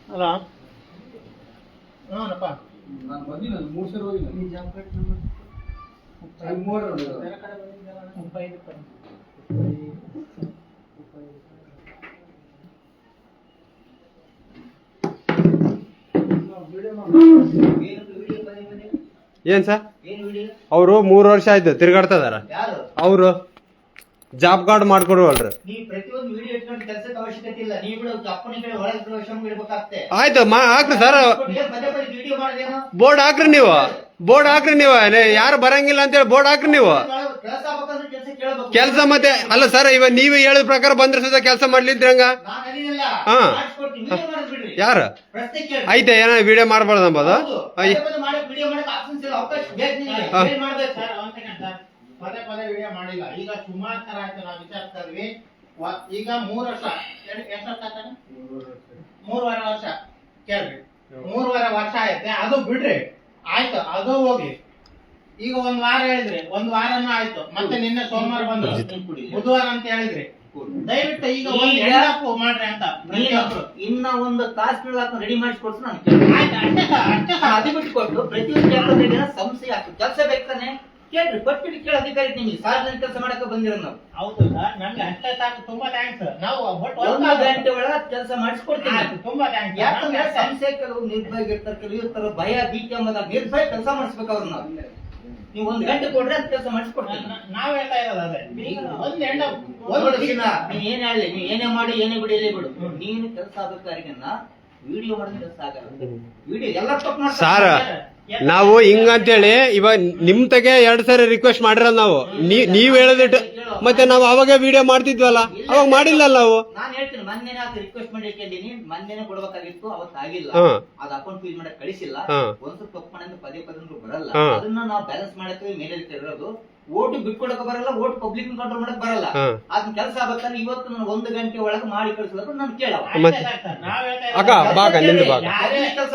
Hello ಹಾನಪ್ಪ ನಾನು ಬಂದಿಲ್ಲ 3 ಸಲ ಹೋಗಿಲ್ಲ ಈ ಜಾಬ್ ಕಟ್ ನಂಬರ್ 35 ಏನ್ ಸರ್ ಅವರು 3 ವರ್ಷ ಆಯ್ತು ತಿರ್ಗಾಡ್ತಾ ಇದಾರ ಅವರು ಜಾಬ್ ಕಾರ್ಡ್ ಮಾಡ್ಕೊಡುವಲ್ರಿ ಆಯ್ತು ಹಾಕ್ರಿ ಸರ್ ಬೋರ್ಡ್ ಹಾಕ್ರಿ ನೀವು ಯಾರು ಬರಂಗಿಲ್ಲ ಅಂತೇಳಿ ಬೋರ್ಡ್ ಹಾಕ್ರಿ ನೀವು ಕೆಲಸ ಮತ್ತೆ ಅಲ್ಲ ಸರ್ ಇವಾಗ ನೀವೇ ಹೇಳಿದ ಪ್ರಕಾರ ಬಂದ್ರೆ ಸದ ಕೆಲಸ ಮಾಡ್ಲಿದ್ರಂಗ ಹಾ ಯಾರು ಐತೆ ಏನ ವಿಡಿಯೋ ಮಾಡ್ಬಾರ್ದು ಅಂಬೋದು ಪದೇ ಪದೇ ವಿಡಿಯೋ ಮಾಡಿಲ್ಲ ಈಗ ಸುಮಾರು ತರ ಆಯ್ತು ನಾವು ವಿಚಾರಿಸ್ತಾ ಇದ್ವಿ ಈಗ 3 ವರ್ಷ ಎಷ್ಟು 3.5 ವರ್ಷ ಕೇಳ್ರಿ 3.5 ವರ್ಷ ಆಯ್ತೆ ಅದು ಬಿಡ್ರಿ ಆಯ್ತು ಅದು ಹೋಗಿ ಈಗ 1 ವಾರ ಹೇಳಿದ್ರಿ 1 ವಾರನೂ ಆಯ್ತು ಮತ್ತೆ ನಿನ್ನೆ ಸೋಮವಾರ ಬಂದು ಬುಧವಾರ ಅಂತ ಹೇಳಿದ್ರಿ ದಯವಿಟ್ಟು ಈಗ ಒಂದು ಹೆಣ್ಣಪ್ಪು ಮಾಡ್ರಿ ಅಂತ ಇನ್ನ ಒಂದು ತಾಸು ಬೀಳಾಕ ರೆಡಿ ಮಾಡಿಸ್ಕೊಡ್ತು ನಾನು ಅಷ್ಟೇ ಅದು ಬಿಟ್ಟು ಕೊಟ್ಟು ಪ್ರತಿಯೊಂದು ಸಂಸ್ಥೆ ಆಗ್ತದೆ ಕೆಲಸ ಬೇಕಾನೆ ಕೇಳ್ರಿ ಪಟ್ಬಿಟ್ಟು ಕೇಳ ಅಧಿಕಾರಿ ನಿಮಗೆ ಸಾರ್ವಜನಿಕ ಕೆಲಸ ಮಾಡಕ್ಕೆ ಬಂದಿರೋ ನಾವು ಹೌದು ಸರ್ ನಮ್ಗೆ ಅಷ್ಟೇ ಸಾಕು ತುಂಬಾ ಥ್ಯಾಂಕ್ಸ್ ನಾವು 1 ಗಂಟೆ ಒಳಗೆ ಕೆಲಸ ಮಾಡಿಸ್ಕೊಡ್ತೀವಿ ತುಂಬಾ ಥ್ಯಾಂಕ್ಸ್ ಯಾಕಂದ್ರೆ ಸಂಸ್ಥೆ ಕೆಲವು ನಿರ್ಭಯ ಇರ್ತಾರೆ ಕೆಲವು ಇರ್ತಾರೆ ಭಯ ಭೀತಿ ಎಂಬುದ ನಿರ್ಭಯ ಕೆಲಸ ಮಾಡಿಸ್ಬೇಕು ಅವ್ರು ನಾವು ನೀವು 1 ಗಂಟೆ ಕೊಡ್ರೆ ಅಂತ ಕೆಲಸ ಮಾಡಿಸ್ಕೊಡ್ತೀವಿ ನಾವ್ ಹೇಳ್ತಾ ಇರೋದು ಅದೇ ಒಂದ್ ಹೆಣ್ಣ ನೀವ್ ಏನ್ ಹೇಳಿ ನೀವ್ ಏನೇ ಮಾಡಿ ಏನೇ ಬಿಡಿ ಎಲ್ಲಿ ಬಿಡು ನೀನು ಕೆಲಸ ಆಗಬೇಕಾರಿಗನ್ನ ವಿಡಿಯೋ ಮಾಡಿದ್ರೆ ಕೆಲಸ ಆಗಲ್ಲ ವಿಡಿಯೋ ಎಲ್ಲ ತಪ್ಪು ಸಾರ ನಾವು ಹಿಂಗಂತೇಳಿ ಇವಾಗ ನಿಮ್ ತಗೆ 2 ಸರಿ ರಿಕ್ವೆಸ್ಟ್ ಮಾಡಿರೋದು ನಾವು ನೀವ್ ಹೇಳಿದಿಟ್ಟು ಮತ್ತೆ ನಾವು ಅವಾಗ ವಿಡಿಯೋ ಮಾಡ್ತಿದ್ವಲ್ಲ ಅವಾಗ ಮಾಡಿಲ್ಲ ನಾವು ನಾನು ಹೇಳ್ತೀನಿ ಮೊನ್ನೆ ರಿಕ್ವೆಸ್ಟ್ ಮಾಡಿ ಕೇಳಿದೀನಿ ಮೊನ್ನೆ ಕೊಡ್ಬೇಕಾಗಿತ್ತು ಅವತ್ತು ಆಗಿಲ್ಲ ಅದು ಅಕೌಂಟ್ ಫೀಲ್ ಮಾಡಕ್ ಕಳಿಸಿಲ್ಲ ಒಂದ್ ಸ್ವಲ್ಪ ತಪ್ಪು ಮಾಡಿದ್ರೆ ಪದೇ ಪದೇ ಬರಲ್ಲ ಅದನ್ನ ನಾವು ಬ್ಯಾಲೆನ್ಸ್ ಮಾಡಕ್ಕೆ ಮೇಲೆ ಇರೋದು ಓಟು ಬಿಟ್ಕೊಡಕ್ ಬರಲ್ಲ ಓಟ್ ಪಬ್ಲಿಕ್ ಕಂಟ್ರೋಲ್ ಮಾಡಕ್ ಬರಲ್ಲ ಅದನ್ನ ಕೆಲಸ ಆಗ್ಬೇಕಾದ್ರೆ ಇವತ್ತು ನಾನು 1 ಗಂಟೆ ಒಳಗೆ ಮಾಡಿ ಕಳಿಸಿದ್ರು ನಾನು ಕೇಳವ ಕೆಲಸ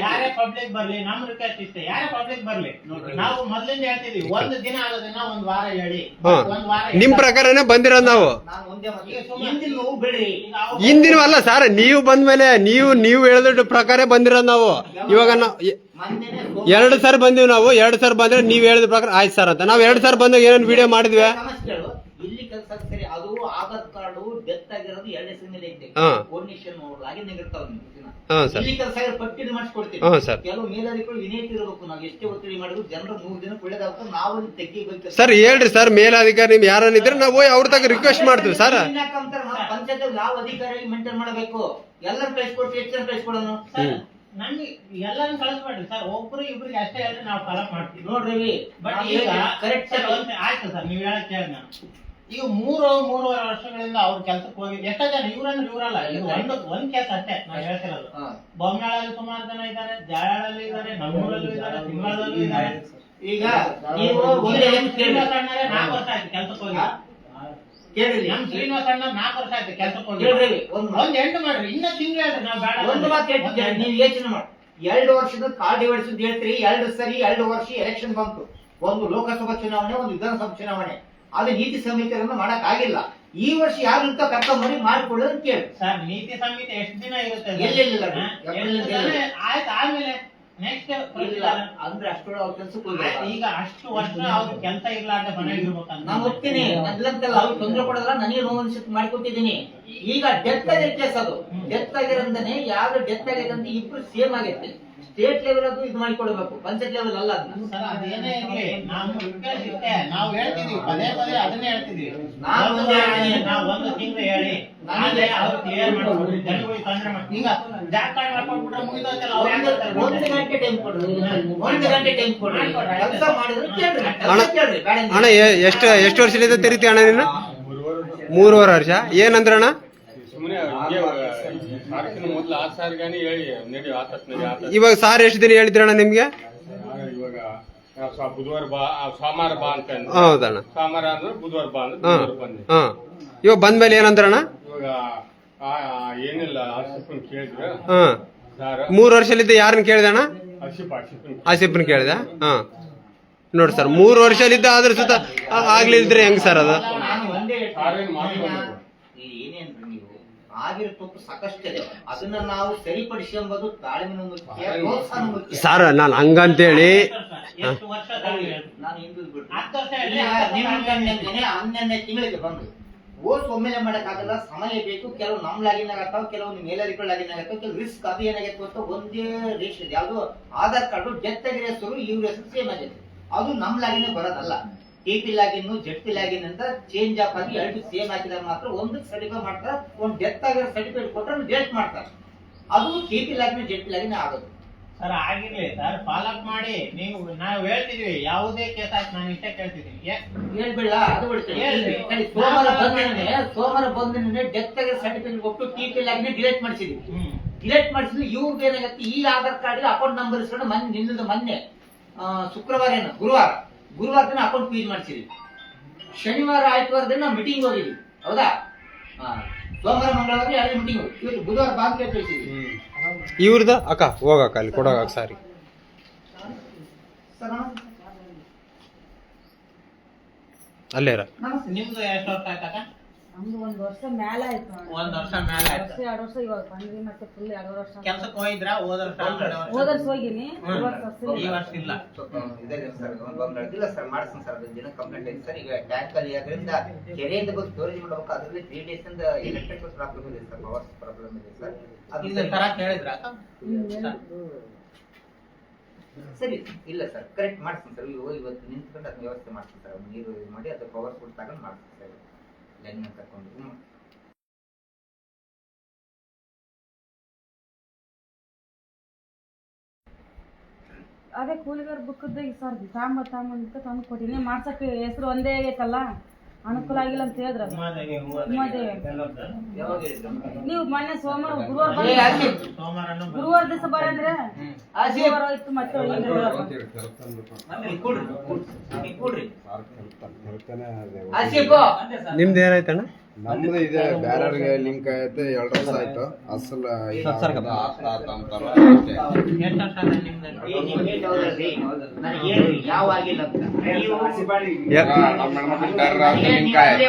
ಯಾರೇ ಪಬ್ಲಿಕ್ ಬರ್ಲಿ ನಮ್ ರಿಕ್ವೆಸ್ಟ್ ಇಷ್ಟೇ ಯಾರೇ ಪಬ್ಲಿಕ್ ಬರ್ಲಿ ನಾವು ಮೊದ್ಲಿಂದ ಹೇಳ್ತಿದ್ವಿ 1 ದಿನ ಆಗೋದನ್ನ 1 ವಾರ ಹೇಳಿ 1 ವಾರ ನಿಮ್ ಪ್ರಕಾರನೇ ಬಂದಿರೋದು ನಾವು ಹಿಂದಿನ ಅಲ್ಲ ಸರ್ ನೀವು ಬಂದ್ಮೇಲೆ ನೀವು ಹೇಳಿದ ಪ್ರಕಾರ ಬಂದಿರೋದು ನಾವು ಇವಾಗ 2 ಸರ್ ಬಂದಿವಿ ನಾವು 2 ಸರ್ ಬಂದ್ರೆ ನೀವ್ ಹೇಳಿದ ಪ್ರಕಾರ ಆಯ್ತು ಸರ್ ಅಂತ ನಾವ್ 2 ಸರ್ ಬಂದಾಗ ಏನೇನು ವಿಡಿಯೋ ಮಾಡಿದ್ವಿ ಇಲ್ಲಿ ಕೆಲಸ ಸರಿ ಅದು ಆಧಾರ್ ಕಾರ್ಡ್ ಡೆತ್ ಆಗಿರೋದು 2 ಹೆಸರು ಮೇಲೆ ಐತೆ ಕೋರ್ಡಿನೇಷನ್ ಆಗಿನ ಇರ್ತಾವ ಇಲ್ಲಿ ಕೆಲಸ ಪಟ್ಟಿ ಮಾಡಿಸ್ಕೊಡ್ತೀವಿ ಕೆಲವು ಮೇಲಾಧಿಕಾರಿಗಳು ವಿನಯಿತಿ ಇರಬೇಕು ನಾವು ಎಷ್ಟೇ ಒತ್ತಡಿ ಮಾಡಿದ್ರು ಜನರು 3 ದಿನ ಒಳ್ಳೇದಾಗ್ತದೆ ನಾವು ತೆಗಿಬೇಕು ಸರ್ ಹೇಳ್ರಿ ಸರ್ ಮೇಲಾಧಿಕಾರಿ ನಿಮ್ ಯಾರನ್ನಿದ್ರೆ ನಾವು ಅವ್ರ ತಗ ರಿಕ್ವೆಸ್ಟ್ ಮಾಡ್ತೀವಿ ಸರ್ ಪಂಚಾಯತ್ ಯಾವ ಅಧಿಕಾರಿ ಮೇಂಟೈನ್ ಮಾಡಬೇಕು ಎಲ್ಲರೂ ಕಳಿಸ್ಕೊಡ್ತೀವಿ ಎಷ್ಟು ಜನ ಕಳಿಸ್ಕೊಡೋನು ನಮ್ಗೆ ಎಲ್ಲಾನು ಕಳಿಸ್ಬೇಡ್ರಿ ಸರ್ ಒಬ್ರು ಇಬ್ರಿಗೆ ಅಷ್ಟೇ ಹೇಳಿದ್ರೆ ನಾವು ಫಾಲೋ ಮಾಡ್ತೀವಿ ನೋಡ್ರಿ ಬಟ್ ಈಗ ಕರೆಕ್ಟ್ ಆಯ್ತು ಸರ್ ನೀವ್ ಹೇಳಕ್ ಕೇಳಿ ನಾನು ಈಗ 3.5 ವರ್ಷಗಳಿಂದ ಅವ್ರ ಕೆಲ್ಸಕ್ಕೆ ಹೋಗಿ ಎಷ್ಟೋ ಜನ ಇವರಲ್ಲ ಇದು ಒಂದ್ ಕೇಸ್ ಅಷ್ಟೇ ನಾವ್ ಹೇಳ್ತಿರೋದು ಬೊಮ್ಮನಾಳಲ್ಲಿ ಸುಮಾರು ಜನ ಇದ್ದಾರೆ ಜಾಳಲ್ಲಿ ಇದ್ದಾರೆ ನಮ್ಮೂರಲ್ಲೂ ಇದ್ದಾರೆ ಸಿಂಗಳಲ್ಲೂ ಇದ್ದಾರೆ ಈಗ ನೀವು 4 ವರ್ಷ ಆಯ್ತು ಕೆಲ್ಸಕ್ಕೆ ಹೋಗಿ ಕೇಳಿರಿ ನಮ್ ಶ್ರೀನಿವಾಸ ಅಣ್ಣ 4 ವರ್ಷ ಆಯ್ತು ಕೆಲ್ಸಕ್ಕೆ ಹೋಗಿ ಒಂದ್ ಎಂಟು ಮಾಡ್ರಿ ಇನ್ನ ತಿಂಗಳು ಹೇಳ್ರಿ ನಾವ್ ಬೇಡ ಒಂದು ಮಾತು ಹೇಳ್ತಿದ್ದೆ ನೀವು ಯೋಚನೆ ಮಾಡಿ 2 ವರ್ಷದ ಕಾಲ್ ಡಿವೈಡ್ಸ್ ಹೇಳ್ತೀರಿ 2 ಸರಿ 2 ವರ್ಷ ಎಲೆಕ್ಷನ್ ಬಂತು ಒಂದು ಲೋಕಸಭಾ ಚುನಾವಣೆ ಒಂದು ವಿಧಾನಸಭಾ ಚುನಾವಣೆ ಅದು ನೀತಿ ಸಂಹಿತೆಯನ್ನು ಮಾಡಕ್ ಆಗಿಲ್ಲ ಈ ವರ್ಷ ಯಾರು ಅಂತ ಕರ್ಕೊಂಡ್ಬರಿ ಮಾಡಿಕೊಳ್ಳೋದು ಕೇಳಿ ಸರ್ ನೀತಿ ಸಂಹಿತೆ ಎಷ್ಟು ದಿನ ಇರುತ್ತೆ ಆಯ್ತು ಆದ್ಮೇಲೆ ನೆಕ್ಸ್ಟ್ ಅಂದ್ರೆ ಅಷ್ಟೊಳಗೆ ಅವ್ರ ಕೆಲ್ಸಕ್ಕೆ ಹೋಗಿ ಈಗ ಅಷ್ಟು ವರ್ಷ ಅವ್ರ ಕೆಲಸ ಇರ್ಲಾರ್ದ ಮನೆಗೆ ಇರ್ಬೇಕಂತ ನಾನು ಹೋಗ್ತೀನಿ ಅದ್ಲಂತಲ್ಲ ಅವ್ರು ತೊಂದರೆ ಕೊಡೋಲ್ಲ ನನಗೆ ನೋವು ಮಾಡಿಕೊಟ್ಟಿದ್ದೀನಿ ಈಗ ಡೆತ್ ಆಗಿರೋ ಕೇಸ್ ಅದು ಡೆತ್ ಆಗಿರೋದನ್ನೇ ಯಾರು ಡೆತ್ ಆಗಿದೆ ಅಂತ ಇಬ್ರು ಸೇಮ್ ಆಗೈತೆ ಸ್ಟೇಟ್ ಲೆವೆಲ್ ಅದು ಇದು ಮಾಡಿಕೊಡ್ಬೇಕು ಪಂಚಾಯತ್ ಲೆವೆಲ್ ಅಲ್ಲ ಅದನ್ನ ಸರ್ ಅದೇನೇ ಇರ್ಲಿ ನಾವು ಹೇಳ್ತಿದೀವಿ ಪದೇ ಪದೇ ಅದನ್ನೇ ಹೇಳ್ತಿದೀವಿ ನಾವು 1 ತಿಂಗಳು ಹೇಳಿ ನಾಳೆ ಅವ್ರು ಕ್ಲಿಯರ್ ಮಾಡ್ಕೊಡ್ರಿ ಜನಗಳಿಗೆ ತೊಂದರೆ ಮಾಡಿ ಈಗ ಜಾಬ್ ಕಾರ್ಡ್ ಮಾಡ್ಕೊಟ್ಬಿಟ್ರೆ ಮುಗಿದೋಯ್ತಲ್ಲ ಅವ್ರು 1 ಗಂಟೆ ಟೈಮ್ ಕೊಡ್ರಿ 1 ಗಂಟೆ ಟೈಮ್ ಕೊಡ್ರಿ ಕೆಲಸ ಮಾಡಿದ್ರೆ ಕೇಳ್ರಿ ಅಣ್ಣ ಎಷ್ಟು ವರ್ಷದಿಂದ ತೆರಿತಿ ಅಣ್ಣ ನೀನು 3.5 ವರ್ಷ ಏನಂದ್ರ ಅಣ್ಣ ಇವಾಗ ಸಾರ್ ಎಷ್ಟು ದಿನ ಹೇಳಿದ್ರಣ್ಣ ನಿಮ್ಗೆ ಬುಧವಾರ ಬಾ ಸೋಮವಾರ ಬಾ ಅಂತ ಅಂದ್ರು. ಹೌದಣ್ಣ. ಸೋಮವಾರ ಅಂದ್ರೆ ಬುಧವಾರ ಬಾ ಅಂದ್ರೆ ಹಾ ಬುಧವಾರ ಬಂದೆ. ಹಾ ಇವಾಗ ಬಂದ್ಮೇಲೆ ಏನಂದ್ರಣ್ಣ? ಇವಾಗ ಏನಿಲ್ಲ ಆಸಿಫನ್ ಕೇಳಿದ್ರು ಹಾ ಸರ್. 3 ವರ್ಷಲಿದ್ದ ಯಾರನ್ನ ಕೇಳಿದಣ್ಣ? ಆಸಿಫ್ನ ಕೇಳಿದ. ಹಾ ನೋಡಿ ಸರ್ 3 ವರ್ಷಲಿದ್ದ ಅದ್ರ ಸುತ್ತ ಆಗ್ಲಿಲ್ದ್ರೆ ಹೆಂಗ್ ಸರ್ ಅದು? ನಾನು ಒಂದೇ ಸಾರೇನ್ ಮಾಡ್ಕೊಂಡು ಏನೇನ್ರಿ ನೀವು ಆಗಿರೋ ತಪ್ಪು ಸಾಕಷ್ಟಿದೆ, ಅದನ್ನ ನಾವು ಸರಿಪಡಿಸ್ಕೊಂಬೋದು ತಾಳ್ಮೆನೂ ಮುಖ್ಯ, ಪ್ರೋತ್ಸಾಹ ಮುಖ್ಯ. ಸರ್ ನಾನು ಹಂಗಂತೇಳಿ ಎಷ್ಟು ವರ್ಷ ನಾನು ಹಿಂದೂ ಬಿಟ್ಟು 10 ವರ್ಷ ಹೇಳಿ. ನಿಮ್ಮ ಕಣ್ಣಿಂದನೇ 12ನೇ ತಿಂಗಳಿಗೆ ಬಂದು ಓಸ್ ಒಮ್ಮೆಲೆ ಮಾಡಕ್ಕಾಗಲ್ಲ, ಸಮಯ ಬೇಕು. ಕೆಲವು ನಮ್ ಲಾಗಿನ್ ಆಗತ್ತಾವ, ಕೆಲವು ಮೇಲರಿಗಳು ಲಾಗಿನ್ ಆಗತ್ತಾವ, ಕೆಲವು ರಿಸ್ಕ್ ಅದು ಏನಾಗೈತೆ ಅಂತ ಒಂದೇ ರೇಷನ್ ಯಾವ್ದು ಆಧಾರ್ ಕಾರ್ಡು ಡೆತ್ ಆಗಿರೋ ಹೆಸರು ಇವ್ರ ಹೆಸರು ಸೇಮ್ ಆಗೈತೆ. ಅದು ನಮ್ ಲಾಗಿನ್ ಬರೋದಲ್ಲ. TP login Z P login ಅಂತ ಚೇಂಜ್ ಆಫ್ ಆಗಿ 2 ಸೇಮ್ ಹಾಕಿದಾಗ ಮಾತ್ರ ಒಂದಕ್ಕೆ ಸರ್ಟಿಫೈಡ್ ಮಾಡ್ತಾರೆ, ಒಂದು ಡೆತ್ ಆಗಿರೋ ಸರ್ಟಿಫಿಕೇಟ್ ಕೊಟ್ಟರೆ ಡೇಟ್ ಮಾಡ್ತಾರೆ. ಅದು ಟಿ.ಪಿ ಲಾಗಿನ್ ಜೆಡ್ ಪಿ ಲಾಗಿನ್ ಆಗೋದು. ಸರ್ ಆಗಿರ್ಲಿ ಸರ್, ಫಾಲೋ ಅಪ್ ಮಾಡಿ. ನಾವು ಹೇಳ್ತಿದ್ವಿ ಯಾವುದೇ ಕೇಸ್ ಆಯ್ತು, ನಾನು ಇಷ್ಟೇ ಕೇಳ್ತಿದ್ದೀನಿ. ಹೇಳ್ಬಿಡ ಅದು ಬಿಡ್ತೀನಿ. ಹೇಳ್ರಿ. ಸೋಮವಾರ ಬಂದಿನೇ ಡೆತ್ ಆಗಿರೋ ಸರ್ಟಿಫಿಕೇಟ್ ಕೊಟ್ಟು ಟಿ.ಪಿ ಲಾಗಿನ್ ಡಿಲೀಟ್ ಮಾಡಿಸಿದ್ವಿ. ಡಿಲೀಟ್ ಮಾಡಿಸಿದ್ರೆ ಇವ್ರಿಗೆ ಏನಾಗತ್ತೆ, ಈ ಆಧಾರ್ ಕಾರ್ಡ್ ಅಕೌಂಟ್ ನಂಬರ್ ಇಸ್ಕೊಂಡು ಮೊನ್ನೆ ಶುಕ್ರವಾರ ಗುರುವಾರ ದಿನ ಅಕೌಂಟ್ ಫೀಸ್ ಮಾಡಿಸಿದ್ವಿ. ಶನಿವಾರ ಆಯ್ತವಾರ ದಿನ ಮೀಟಿಂಗ್ ಹೋಗಿದ್ವಿ, ಹೌದಾ? ಸೋಮವಾರ ಮಂಗಳವಾರ 2 ಮೀಟಿಂಗ್ ಹೋಗಿ, ಇವತ್ತು ಬುಧವಾರ ಬ್ಯಾಂಕ್ ಕಳಿಸಿದ್ವಿ. ಇವ್ರದ ಅಕ್ಕ ಹೋಗಕ್ಕ ಅಲ್ಲಿ ಕೊಡೋಕ ಸಾರಿ ಅಲ್ಲೇ ನಿಮ್ದು ಎಷ್ಟು ವರ್ಷ ಆಯ್ತಕ್ಕ? ನಮ್ದು 1 ವರ್ಷ ಮೇಲೆ ಆಯ್ತು. 1 ವರ್ಷ ಮೇಲೆ ಆಯ್ತು. 2 ವರ್ಷ ಇವಾಗ ಬಂದ್ವಿ, ಮತ್ತೆ ಫುಲ್ 2 ವರ್ಷ ಕೆಲ್ಸಕ್ಕೆ ಹೋಗಿದ್ರಾ? ಹೋದ ವರ್ಷ ಹೋಗಿನಿ. ಈ ವರ್ಷ ಇಲ್ಲ. ಇಲ್ಲ ಸರ್, ಮಾಡ್ತೀನಿ ಸರ್. ದಿನ ಕಂಪ್ಲೇಂಟ್ ಐತೆ ಸರ್. ಈಗ ಟ್ಯಾಂಕ್ ಅಲ್ಲಿ ಅದರಿಂದ ಕೆರೆಯಿಂದ ಬಂದು ಸ್ಟೋರೇಜ್ ಮಾಡಬೇಕು. ಅದರಲ್ಲಿ 3 ಡೇಸ್ ಇಂದ ಎಲೆಕ್ಟ್ರಿಕಲ್ ಪ್ರಾಬ್ಲಮ್ ಇದೆ ಸರ್, ಪವರ್ ಪ್ರಾಬ್ಲಮ್ ಇದೆ ಸರ್. ಇದು ತರ ಕೇಳಿದ್ರ? ಸರಿ, ಇಲ್ಲ ಸರ್, ಕರೆಕ್ಟ್ ಮಾಡ್ತೀನಿ ಸರ್. ಇವತ್ತು ನಿಂತ್ಕೊಂಡು ಅದನ್ನ ವ್ಯವಸ್ಥೆ ಮಾಡ್ತೀನಿ ಸರ್. ನೀರು ಇದು ಮಾಡಿ ಅದು ಪವರ್ ಫುಡ್ ತಗೊಂಡು ಮಾಡ್ತೀನಿ ಸರ್. ಲೈನ್ ತಕೊಂಡು ಅದೇ ಕೂಲಿಗಾರ ಬುಕ್ಕದ ಸರ್ ತಾಂಬ ಅಂತ ತಂದು ಕೊಟ್ಟಿನಿ. ಮಾಡ್ಸಕ್ಕೆ ಹೆಸರು ಒಂದೇ ಆಗೈತಲ್ಲ, ಅನುಕೂಲ ಆಗಿಲ್ಲ ಅಂತ ಹೇಳಿದ್ರ. ನೀವು ಮೊನ್ನೆ ಗುರುವಾರ ದಿವಸ ಬರಂದ್ರೆ ಗುರುವಾರ ಇತ್ತು, ಮತ್ತೆ ನಿಮ್ದು ಏನಾಯ್ತಣ್ಣ? ನಮ್ದು ಇದೆ, ಬೇರೆಯವ್ರಿಗೆ ಲಿಂಕ್ ಐತೆ. 2 ವರ್ಷ ಆಯ್ತು. ಅಸಲ್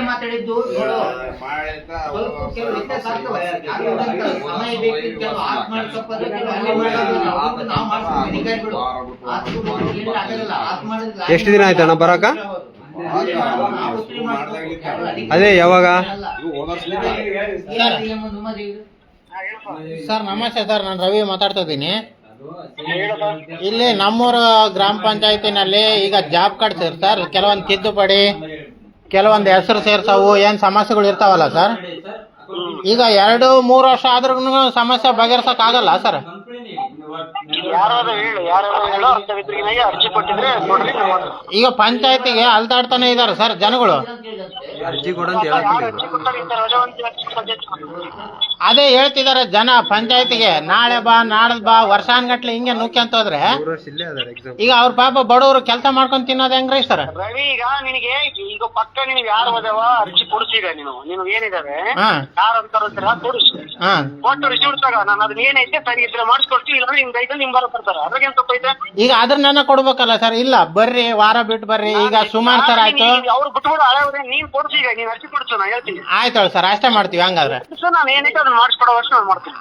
ಮಾತಾಡಿದ್ದು ಎಷ್ಟು ದಿನ ಆಯ್ತಣ್ಣ ಬರಾಕ? ಅದೇ ಯಾವಾಗ? ಸರ್ ನಮಸ್ತೆ ಸರ್, ನಾನು ರವಿ ಮಾತಾಡ್ತಾ ಇದ್ದೀನಿ. ಇಲ್ಲಿ ನಮ್ಮೂರ ಗ್ರಾಮ ಪಂಚಾಯತಿನಲ್ಲಿ ಈಗ ಜಾಬ್ ಕಾರ್ಡ್ ಸರ್ ಕೆಲವೊಂದು ತಿದ್ದುಪಡಿ, ಕೆಲವೊಂದು ಹೆಸರು ಸೇರ್ಸವು, ಏನ್ ಸಮಸ್ಯೆಗಳು ಇರ್ತಾವಲ್ಲ ಸರ್. ಈಗ 2-3 ವರ್ಷ ಆದ್ರೂ ಸಮಸ್ಯೆ ಬಗೆಹರ್ಸಕ್ ಆಗಲ್ಲ ಸರ್. ಈಗ ಪಂಚಾಯತಿಗೆ ಅಲ್ದಾಡ್ತಾನೆ ಇದಾರೆ ಸರ್ ಜನಗಳು. ಅರ್ಜಿ ಕೊಡಂತ ಅದೇ ಹೇಳ್ತಿದಾರೆ ಜನ ಪಂಚಾಯತಿಗೆ, ನಾಳೆ ಬಾ ನಾಡ್ದು ಬಾ ವರ್ಷಾನ್ಗಟ್ಲೆ ಹಿಂಗೆ ನುಕ್ಯಂತ ಹೋದ್ರೆ ಈಗ ಅವ್ರ ಪಾಪ ಬಡವರು ಕೆಲಸ ಮಾಡ್ಕೊಂಡ್ ತಿನ್ನೋದ್ ಹೆಂಗ್ರಿ ಸರ್? ರವಿ, ಈಗ ನಿನಗೆ ಈಗ ಪಕ್ಕ ನಿನ್ಗೆ ಯಾರು ಹೋದವ ಅರ್ಜಿ ಕೊಡಿಸಿಗ ನೀನು ಏನಿದಾವೆ ಯಾರು ಅಂತಾರ ಕೊಡಿಸು, ಕೊಟ್ಟು ರಿಸೀವ್ ತಗ. ನಾನು ಅದನ್ನ ಏನೈತೆ ಸರಿ ಇದ್ರೆ ಮಾಡಿಸ್ಕೊಡ್ತೀವಿ, ಇಲ್ಲ ನಿಮ್ ಗೈದಲ್ಲಿ ನಿಮ್ ಬರೋ ಬರ್ತಾರ. ಅದ್ರಾಗೇನ್ ತಪ್ಪೈತೆ? ಈಗ ಅದ್ರನ್ನ ಕೊಡ್ಬೇಕಲ್ಲ ಸರ್. ಇಲ್ಲ ಬರ್ರಿ, ವಾರ ಬಿಟ್ಟು ಬರ್ರಿ. ಈಗ ಸುಮಾರು ಸರ್ ಆಯ್ತು, ಅವ್ರು ಬಿಟ್ಬಿಡು, ಹಳೆ ನೀನ್ ಕೊಡ್ಸೀಗ, ನೀನ್ ಅರ್ಜಿ ಕೊಡ್ಸು, ನಾ ಹೇಳ್ತೀನಿ. ಆಯ್ತು ಸರ್, ಅಷ್ಟೇ ಮಾಡ್ತೀವಿ ಹಂಗಾದ್ರೆ. ನಾನು ಏನೈತೆ ಅದನ್ನ ಮಾಡಿಸ್ಕೊಡೋ ವರ್ಷ ನಾನು ಮಾಡ್ತೀನಿ.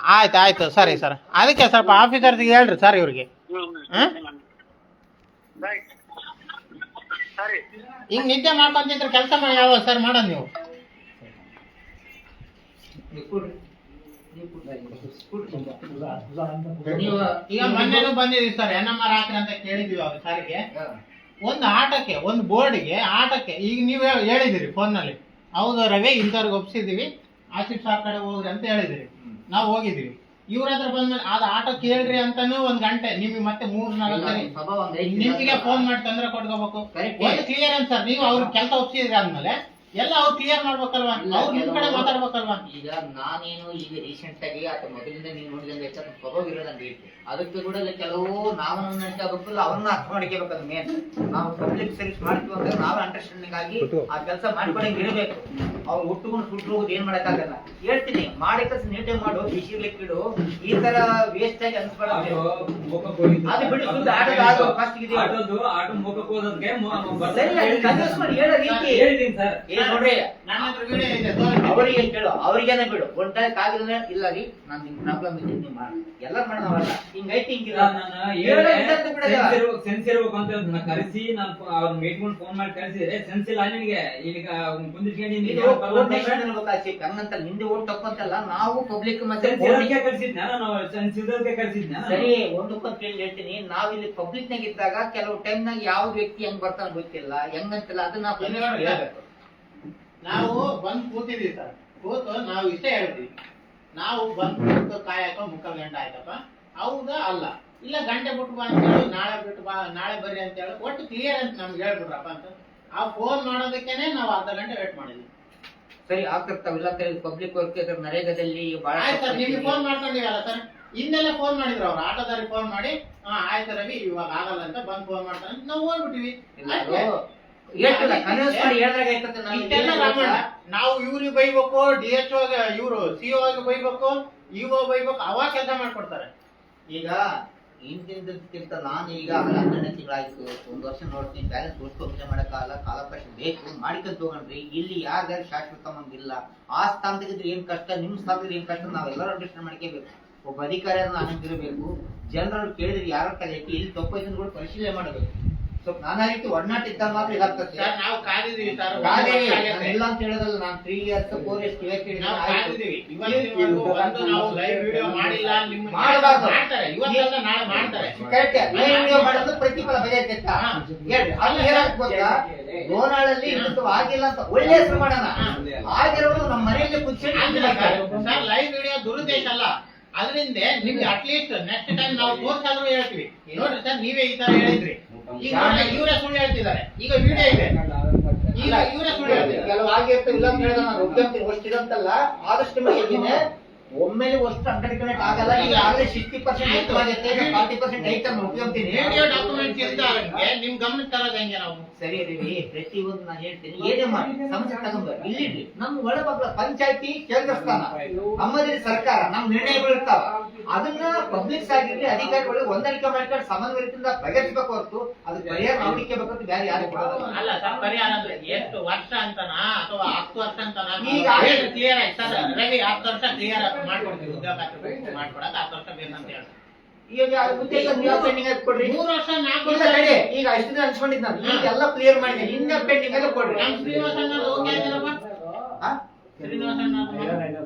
ಆಯ್ತು ಸರಿ ಸರ್. ಅದಕ್ಕೆ ಸ್ವಲ್ಪ ಆಫೀಸರ್ಸ್ಗೆ ಹೇಳ್ರಿ ಸರ್ ಇವ್ರಿಗೆ. ಸರಿ, ಈಗ ನಿದ್ದೆ ಮಾಡ್ಕೊಂತಿದ್ರೆ ಕೆಲಸ ಮಾಡಿ ಯಾವ ಸರ್ ಮಾಡೋದು ನೀವು? ಈಗ ಮೊನ್ನೆನೂ ಬಂದಿದ್ದೀವಿ ಸರ್, NMR ಹಾಕ್ರಿ ಅಂತ ಕೇಳಿದ್ವಿ ಅವ್ರ ಸಾರಿಗೆ. ಒಂದು ಆಟಕ್ಕೆ, ಒಂದು ಬೋರ್ಡ್ಗೆ ಆಟಕ್ಕೆ. ಈಗ ನೀವು ಹೇಳಿದಿರಿ ಫೋನ್ನಲ್ಲಿ, ಹೌದು ರವಿ ಇಂಥವ್ರಿಗೆ ಒಪ್ಸಿದೀವಿ, ಆಸಿಫ್ ಸಾರ್ ಕಡೆ ಹೋಗ್ರಿ ಅಂತ ಹೇಳಿದಿರಿ. ನಾವು ಹೋಗಿದ್ದೀವಿ. ಇವ್ರ ಹತ್ರ ಬಂದ್ಮೇಲೆ ಅದು ಆಟ ಕೇಳ್ರಿ ಅಂತಾನು 1 ಗಂಟೆ ನಿಮಗೆ ಮತ್ತೆ 3-4 ಸರಿ ನಿಮ್ಗೆ ಫೋನ್ ಮಾಡಿ ತೊಂದರೆ ಕೊಡ್ಕೋಬೇಕು. ಒಂದು ಕ್ಲಿಯರೆನ್ಸ್ ಸರ್, ನೀವು ಅವ್ರಿಗೆ ಕೆಲಸ ಒಪ್ಸಿದ್ರಿ ಆದ್ಮೇಲೆ ಎಲ್ಲ ಅವ್ರು ಕ್ಲಿಯರ್ ಮಾಡ್ಬೇಕಲ್ವಾ, ಅವ್ರು ನಿಮ್ ಕಡೆ ಮಾತಾಡ್ಬೇಕಲ್ವಾ. ಈಗ ನಾನೇನು ಈಗ ರೀಸೆಂಟ್ ಆಗಿ ಅಥವಾ ಮೊದಲಿಂದ ನೀವು ನೋಡಿದಂಗೆ ಸ್ವಭಾವ ಇರೋದಂಗೆ ಇತ್ತು. ಅದಕ್ಕೆ ಕೂಡ ಕೆಲವು ನಾವು ನೆನಸ್ಕೋಬೇಕಲ್ಲ, ಅವ್ರನ್ನ ಅರ್ಥ ಮಾಡ್ಕೋಬೇಕದು ಮೇನ್. ನಾವು ಪಬ್ಲಿಕ್ ಸರ್ವಿಸ್ ಮಾಡ್ತೀವಿ ಅಂದ್ರೆ ನಾವೇ ಅಂಡರ್ಸ್ಟ್ಯಾಂಡಿಂಗ್ ಆಗಿ ಆ ಕೆಲಸ ಮಾಡ್ಕೊಳಂಗೆ ಇರಬೇಕು. ಅವ್ರು ಹುಟ್ಟುಕೊಂಡು ಸುಟ್ಟು ಹೋಗೋದು ಏನ್ ಮಾಡಕ್ಕಾಗಲ್ಲ. ಹೇಳ್ತೀನಿ, ಮಾಡಿ ಕೆಲಸ ನೀಟಾಗಿ ಮಾಡು, ಬಿಸಿರ್ಲಿಕ್ಕೆ ಇಡು. ಈ ತರ ವೇಸ್ಟ್ ಆಗಿ ಅನ್ಸ್ಬಾರ್ದು. ಅದು ಬಿಟ್ಟು ಸುದ್ದಿ ಆಟದ ಆಡೋ ಫಸ್ಟ್ ಇದೆ. ಆಟೋ ಮುಖಕ್ಕೆ ಹೋದಕ್ಕೆ ಸರಿ, ಅದು convince ಮಾಡಿ ಹೇಳೋ ರೀತಿ. ಹೇಳಿದೀನಿ ಸರ್. ಏನ್ ನೋಡ್ರಿ, ನನ್ನ ಹತ್ರ ವಿಡಿಯೋ ಇದೆ, ತೋರಿಸ್ತೀನಿ. ಅವರಿಗೆ ಕೇಳು, ಅವ್ರಿಗೇನೆ ಬಿಡು. ಒಂದ್ ಟೈಮ್ ಕಾಗಿದ್ರೆ ಇಲ್ಲ ರೀ, ನಾನ್ ನಿಮ್ ಪ್ರಾಬ್ಲಮ್ ಇದೆ, ನೀವು ಮಾಡಿ ಎಲ್ಲ ಮಾಡೋಣವಲ್ಲ. ಹಿಂಗೈತಿ ಹಿಂಗಿಲ್ಲ. ಸೆನ್ಸ್ ಇರ್ಬೇಕು ಅಂತ ಹೇಳಿ ಕರೆಸಿ ನಾನು ಅವ್ರ ಮೇಟ್ಕೊಂಡು ಫೋನ್ ಮಾಡಿ ಕರೆಸಿದ್ರೆ ಸೆನ್ಸ್ ಇಲ್ಲ ನಿನಗೆ. ಈಗ ಹಂಗಂತ ನಿಂದೆ ಓಟ್ ತಪ್ಪಂತಲ್ಲ, ನಾವು ಪಬ್ಲಿಕ್ ಮತ್ತೆ ಕಳ್ಸಿದ್ನ ನಾವು ಸೆನ್ಸ್ ಇದ್ದಕ್ಕೆ ಕಳ್ಸಿದ್ನ. ಸರಿ, ಒಂದಕ್ಕೊಂದು ಕೇಳಿ ಹೇಳ್ತೀನಿ. ನಾವ್ ಇಲ್ಲಿ ಪಬ್ಲಿಕ್ ನಾಗ ಇದ್ದಾಗ ಕೆಲವು ಟೈಮ್ ನಾಗ ಯಾವ ವ್ಯಕ್ತಿ ಹೆಂಗ್ ಬರ್ತಾನ ಗೊತ್ತಿಲ್ಲ, ಹೆಂಗಂತಿಲ್ಲ, ಅದನ್ನ ನಾವು ಹೇಳ್ಬೇಕು. ನಾವು ಬಂದ್ ಕೂತಿದೀವಿ ಸರ್, ಕೂತು ನಾವು ಇಷ್ಟೇ ಹೇಳ್ತೀವಿ. ನಾವು ಬಂದ್ ಕೂತು ಕಾಯಕ ಮುಕ್ಕಾಲ್ ಗಂಟೆ ಆಯ್ತಪ್ಪ, ಹೌದಾ ಅಲ್ಲ, ಇಲ್ಲ ಗಂಟೆ ಬಿಟ್ಟು ಬಾ ಅಂತ ಹೇಳಿ, ನಾಳೆ ಬಿಟ್ಟು ಬಾ, ನಾಳೆ ಬರ್ರಿ ಅಂತ ಹೇಳಿ ಒಟ್ಟು ಕ್ಲಿಯರ್ ಅಂತ ನಮ್ಗೆ ಹೇಳ್ಬಿಡ್ರಪ್ಪ ಅಂತ. ಆ ಫೋನ್ ಮಾಡೋದಕ್ಕೇನೆ ನಾವು ಅರ್ಧ ಗಂಟೆ ವೇಟ್ ಮಾಡಿದ್ವಿ. ಸರಿ, ಆಗ್ತಿರ್ತಾವಿಲ್ಲ ಪಬ್ಲಿಕ್ ವರ್ಕ್ ನರೇಗಾದಲ್ಲಿ ಬಹಳ. ಆಯ್ತು ಸರ್, ನಿಮ್ಗೆ ಫೋನ್ ಮಾಡ್ಕೊಂಡಿವಲ್ಲ ಸರ್, ಹಿಂದೆಲ್ಲ ಫೋನ್ ಮಾಡಿದ್ರು ಅವ್ರು, ಆಟೋದಾರಿಗೆ ಫೋನ್ ಮಾಡಿ ಆಯ್ತು ರವಿ ಇವಾಗ ಆಗಲ್ಲ ಅಂತ ಬಂದ್ ಫೋನ್ ಮಾಡ್ತಾರೆ, ನಾವು ಹೋಗ್ಬಿಟ್ಟಿವಿ. ನಾವು ಇವ್ರಿಗೆ ಬೈಬೇಕು, DHO ಇವ್ರು CO ಬೈಬೇಕು, ಇಒ ಬೈಬೇಕು, ಅವಾಗ ಕೆಲಸ ಮಾಡ್ಕೊಡ್ತಾರೆ. ಈಗ ಹಿಂದಿನ ನಾನು ಈಗ 12 ತಿಂಗಳಾಯ್ತು, 1 ವರ್ಷ ನೋಡ್ತೀನಿ, ಬ್ಯಾಲೆನ್ಸ್ ಉಳಿಸ್ಕೊಂಡು ಮಾಡಕ್ಕಾಗಲ್ಲ, ಕಾಲಾವಕಾಶ ಬೇಕು, ಮಾಡ್ಕೊಂತ ಹೋಗಣ್ರಿ. ಇಲ್ಲಿ ಯಾರ್ಯಾರು ಶಾಶ್ವತ ಮಂದಿಲ್ಲ. ಆ ಸ್ಥಾನದಾಗಿದ್ರೆ ಏನ್ ಕಷ್ಟ, ನಿಮ್ ಸ್ಥಾನದಲ್ಲಿ ಏನ್ ಕಷ್ಟ ನಾವೆಲ್ಲರೂ ಅಂಡರ್ಸ್ಟ್ಯಾಂಡ್ ಮಾಡ್ಕೋಬೇಕು. ಒಬ್ಬ ಅಧಿಕಾರಿಯನ್ನ ಅನ್ನಂಗಿರಬೇಕು. ಜನರನ್ನು ಕೇಳಿದ್ರೆ ಯಾರ ಕಲೆ ಐತಿ, ಇಲ್ಲಿ ತಪ್ಪು ಇದನ್ನು ಕೂಡ ಪರಿಶೀಲನೆ ಮಾಡಬೇಕು. ಸ್ವಲ್ಪ ನಾನಾ ರೀತಿ ಒಡನಾಟ ಇದ್ದ ಮಾತ್ರ ಇದಾಗ್ತದೆ. ಸರ್ ನಾವು ಕಾದಿದೀವಿ ಸರ್, ಇಲ್ಲ ಅಂತ ಹೇಳೋದಲ್ಲ. ನಾನು 3 years 4 years ನಾವು ಕಾದಿದೀವಿ. ಇವತ್ತು ನಾವು ಲೈವ್ ವಿಡಿಯೋ ಮಾಡಿಲ್ಲ, ನಿಮ್ಮ ಮಾಡಬಾರ್ದು. ಮಾಡ್ತಾರೆ, ಇವತ್ತಲ್ಲ ನಾಳೆ ಮಾಡ್ತಾರೆ. ಲೈವ್ ವಿಡಿಯೋ ಮಾಡೋದು ಪ್ರತಿಫಲ ಬೆಲೆ ಇರ್ತೈತ. ಹೇಳ್ರಿ, ಅಲ್ಲಿ ಏನಾಗ್ತದೆ ಗೊತ್ತಾ, ಗೋನಾಳಲ್ಲಿ ಇವತ್ತು ಆಗಿಲ್ಲ ಅಂತ ಒಳ್ಳೆ ಹೆಸರು ಮಾಡೋಣ. ಆಗಿರೋದು ನಮ್ಮ ಮನೆಯಲ್ಲೇ ಕೂತ್ಕೊಂಡು ಸರ್, ಲೈವ್ ವಿಡಿಯೋ ದುರುದ್ದೇಶ ಅಲ್ಲ, ಅದರಿಂದ ನಿಮ್ಗೆ ಅಟ್ಲೀಸ್ಟ್ ನೆಕ್ಸ್ಟ್ ಟೈಮ್ ನಾವು ತೋರ್ಸಾದ್ರೂ ಹೇಳ್ತೀವಿ. ನೋಡ್ರಿ ಸರ್, ನೀವೇ ಈ ತರ ಹೇಳಿದ್ರಿ, ಈಗ ಇವರೇ ಸುಳ್ಳು ಹೇಳ್ತಿದ್ದಾರೆ. ಈಗ ವಿಡಿಯೋ ಇದೆ, ಈಗ ಇವರೇ ಸುಳ್ಳು ಹೇಳ್ತಿದ್ದಾರೆ. ಕೆಲವು ಆಗಿರ್ತವೆ, ಇಲ್ಲ ಅಂತ ಹೇಳಿದ್ರೆ ನಾನು ಒಪ್ಕೊಂತೀನಿ. ಅಷ್ಟಿದಂತಲ್ಲ, ಆದಷ್ಟು ಮಟ್ಟಿಗೆ ಒಮ್ಮೆಲೆ ಅಷ್ಟು ಅಂಡರ್ಕನೆಕ್ಟ್ ಆಗಲ್ಲ. ಈಗ ಆಗಲೇ 60% ಆಗುತ್ತೆ, 40% ಐತೆ ನಾನು ಒಪ್ಕೊಂತೀನಿ. ವಿಡಿಯೋ ಡಾಕ್ಯುಮೆಂಟ್ ಇರ್ತಾರಂಗೆ ನಿಮ್ ಗಮನಕ್ಕೆ ತರೋದು ಹೆಂಗೆ ನಾವು? ಸರಿ ರೀ, ಪ್ರತಿಯೊಂದು ನಾನು ಹೇಳ್ತೀನಿ, ಏನೇ ಮಾಡಿ ಸಮಸ್ಯೆ ತಗೊಂಡ್ಬರ್. ಇಲ್ಲಿ ನಮ್ಮ ಒಳಬಗ್ಲ ಪಂಚಾಯತಿ ಕೇಂದ್ರ ಸ್ಥಾನ, ನಮ್ಮಲ್ಲಿ ಸರ್ಕಾರ, ನಮ್ ನಿರ್ಣಯಗಳು ಇರ್ತಾವ. ಅದನ್ನ ಪಬ್ಲಿಕ್ಸ್ ಆಗಿರ್ಲಿ, ಅಧಿಕಾರಿಗಳು ಹೊಂದಾಣಿಕೆ ಮಾಡ್ಕೊಂಡು ಸಮನ್ವಯದಿಂದ ಬಗೆಹರಿಸಬೇಕು ಹೊರತು ಅದಕ್ಕೆ ಪರಿಹಾರ ನೋಡಿಕೆ ಬೇಕಂತ ಬೇರೆ ಯಾರು ಕೊಡೋದು ಅಲ್ಲ ಸರ್. ಪರಿಹಾರ ಅಂದ್ರೆ ಎಷ್ಟು ವರ್ಷ ಅಂತನಾ ಅಥವಾ 10 ವರ್ಷ ಅಂತನಾ? ಈಗ ಕ್ಲಿಯರ್ ಆಯ್ತು ಸರ್, ರವಿ 10 ವರ್ಷ ಕ್ಲಿಯರ್ ಮಾಡ್ಕೊಡ್ತೀವಿ, ಉದ್ಯೋಗ ಮಾಡ್ಕೊಡಕ್ 10 ವರ್ಷ ಬೇಕಂತ ಹೇಳ್ತಾರೆ. ಈಗ ಉದ್ಯೋಗ ನೀವು ಪೆಂಡಿಂಗ್ ಆಗಿ ಕೊಡ್ರಿ. 3 ವರ್ಷ 4 ಇಲ್ಲ ವರ್ಷ ನಡಿ, ಈಗ ಅಷ್ಟು ದಿನ ಅನ್ಸ್ಕೊಂಡಿದ್ ನಾನು, ಈಗ ಎಲ್ಲ ಕ್ಲಿಯರ್ ಮಾಡಿದ್ದೀನಿ. ಇನ್ನ ಪೆಂಡಿಂಗ್ ಆಗಿ ಕೊಡ್ರಿ. ನಮ್ ಶ್ರೀನಿವಾಸಣ್ಣ ಓಕೆ ಆಗಿರಪ್ಪ, ಶ್ರೀನಿವಾಸಣ್ಣ